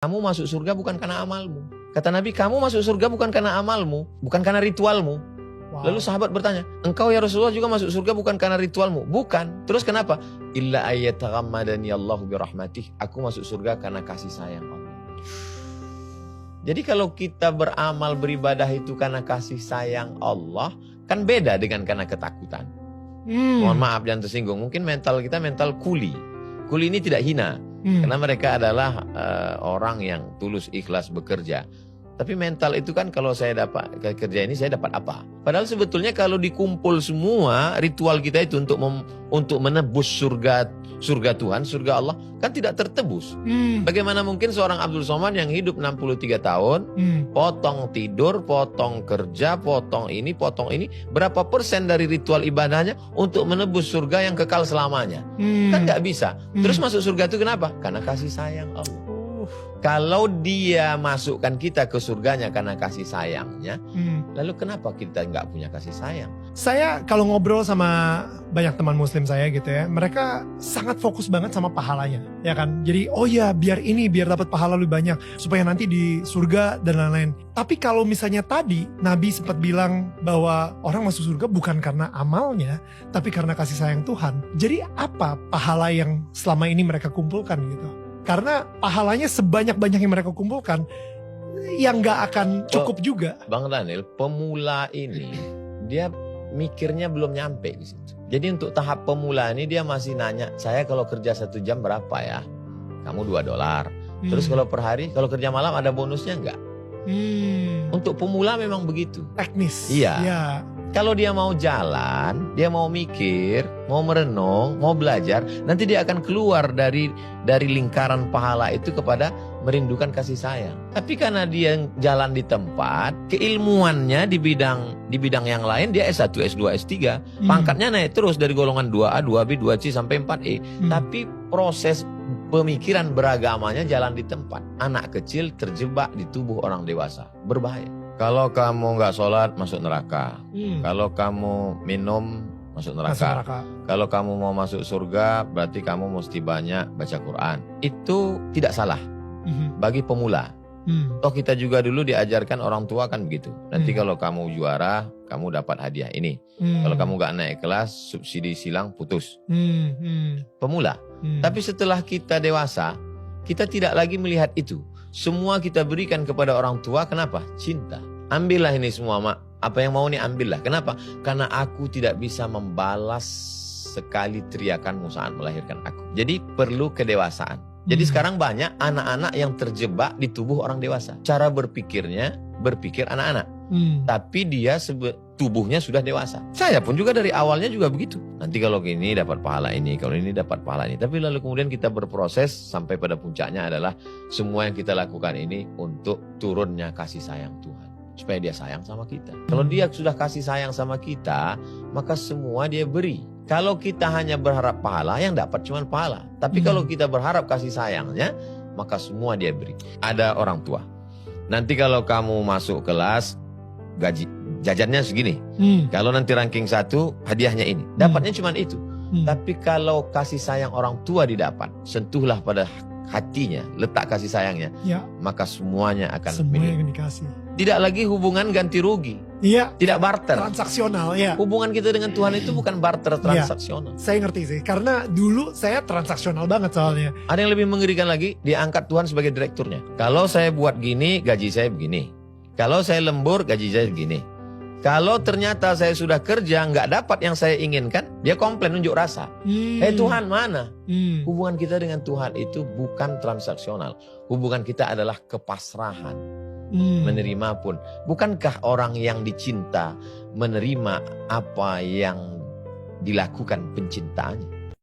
Kamu masuk surga bukan karena amalmu. Kata Nabi, kamu masuk surga bukan karena amalmu, bukan karena ritualmu. Wow. Lalu sahabat bertanya, engkau ya Rasulullah juga masuk surga bukan karena ritualmu? Bukan. Terus kenapa? Illa ayyataghammadani Allahu birahmatih. Aku masuk surga karena kasih sayang Allah. Jadi kalau kita beramal beribadah itu karena kasih sayang Allah, kan beda dengan karena ketakutan. Mohon maaf jangan tersinggung. Mungkin mental kita mental kuli. Kuli ini tidak hina. Karena mereka adalah orang yang tulus ikhlas bekerja. Tapi mental itu kan kalau saya dapat kerja ini saya dapat apa? Padahal sebetulnya kalau dikumpul semua ritual kita itu untuk menebus surga Tuhan, surga Allah kan tidak tertebus. Bagaimana mungkin seorang Abdul Somad yang hidup 63 tahun, potong tidur, potong kerja, potong ini, berapa persen dari ritual ibadahnya untuk menebus surga yang kekal selamanya? Kan nggak bisa. Terus masuk surga itu kenapa? Karena kasih sayang Allah. Kalau dia masukkan kita ke surganya karena kasih sayangnya, lalu kenapa kita nggak punya kasih sayang? Saya kalau ngobrol sama banyak teman muslim saya gitu ya, mereka sangat fokus banget sama pahalanya, ya kan? Jadi oh ya biar dapat pahala lebih banyak, supaya nanti di surga dan lain-lain. Tapi kalau misalnya tadi Nabi sempat bilang bahwa orang masuk surga bukan karena amalnya, tapi karena kasih sayang Tuhan. Jadi apa pahala yang selama ini mereka kumpulkan gitu? Karena pahalanya sebanyak-banyak yang mereka kumpulkan, yang gak akan cukup juga. Bang Daniel, pemula ini dia mikirnya belum nyampe di situ. Jadi untuk tahap pemula ini dia masih nanya, saya kalau kerja 1 jam berapa ya? Kamu $2. Terus kalau per hari, kalau kerja malam ada bonusnya enggak? Untuk pemula memang begitu. Teknis. Iya. Ya. Kalau dia mau jalan, dia mau mikir, mau merenung, mau belajar, nanti dia akan keluar dari lingkaran pahala itu kepada merindukan kasih sayang. Tapi karena dia jalan di tempat, keilmuannya di bidang yang lain, dia S1, S2, S3, pangkatnya naik terus dari golongan 2A, 2B, 2C sampai 4E. Tapi proses pemikiran beragamanya jalan di tempat. Anak kecil terjebak di tubuh orang dewasa, berbahaya. Kalau kamu nggak sholat masuk neraka. Kalau kamu minum masuk neraka. Kalau kamu mau masuk surga berarti kamu mesti banyak baca Quran. Itu tidak salah bagi pemula. Toh kita juga dulu diajarkan orang tua kan begitu. Nanti kalau kamu juara kamu dapat hadiah ini. Kalau kamu nggak naik kelas subsidi silang putus. Pemula. Tapi setelah kita dewasa kita tidak lagi melihat itu. Semua kita berikan kepada orang tua, kenapa? Cinta. Ambillah ini semua, Mak. Apa yang mau nih ambillah. Kenapa? Karena aku tidak bisa membalas sekali teriakanmu saat melahirkan aku. Jadi perlu kedewasaan. Jadi sekarang banyak anak-anak yang terjebak di tubuh orang dewasa. Cara berpikirnya, berpikir anak-anak. Tapi dia tubuhnya sudah dewasa. Saya pun juga dari awalnya juga begitu. Nanti kalau gini dapat pahala ini, kalau ini dapat pahala ini. Tapi lalu kemudian kita berproses sampai pada puncaknya adalah semua yang kita lakukan ini untuk turunnya kasih sayang Tuhan. Supaya dia sayang sama kita. Kalau dia sudah kasih sayang sama kita, maka semua dia beri. Kalau kita hanya berharap pahala, yang dapat cuma pahala. Tapi kalau kita berharap kasih sayangnya, maka semua dia beri. Ada orang tua. Nanti kalau kamu masuk kelas, gaji jajannya segini. Kalau nanti ranking 1, hadiahnya ini. Dapatnya cuma itu. Tapi kalau kasih sayang orang tua didapat, sentuhlah pada hatinya, letak kasih sayangnya, maka semuanya akan yang dikasih. Tidak lagi hubungan ganti rugi. Iya. Tidak barter. Transaksional, ya. Hubungan kita dengan Tuhan itu bukan barter, transaksional. Saya ngerti sih, karena dulu saya transaksional banget soalnya. Ada yang lebih mengerikan lagi, dia angkat Tuhan sebagai direkturnya. Kalau saya buat gini, gaji saya begini. Kalau saya lembur, gaji saya begini. Kalau ternyata saya sudah kerja, nggak dapat yang saya inginkan, dia komplain, unjuk rasa. Tuhan mana? Hubungan kita dengan Tuhan itu bukan transaksional. Hubungan kita adalah kepasrahan. Menerima pun. Bukankah orang yang dicinta menerima apa yang dilakukan pencintaannya?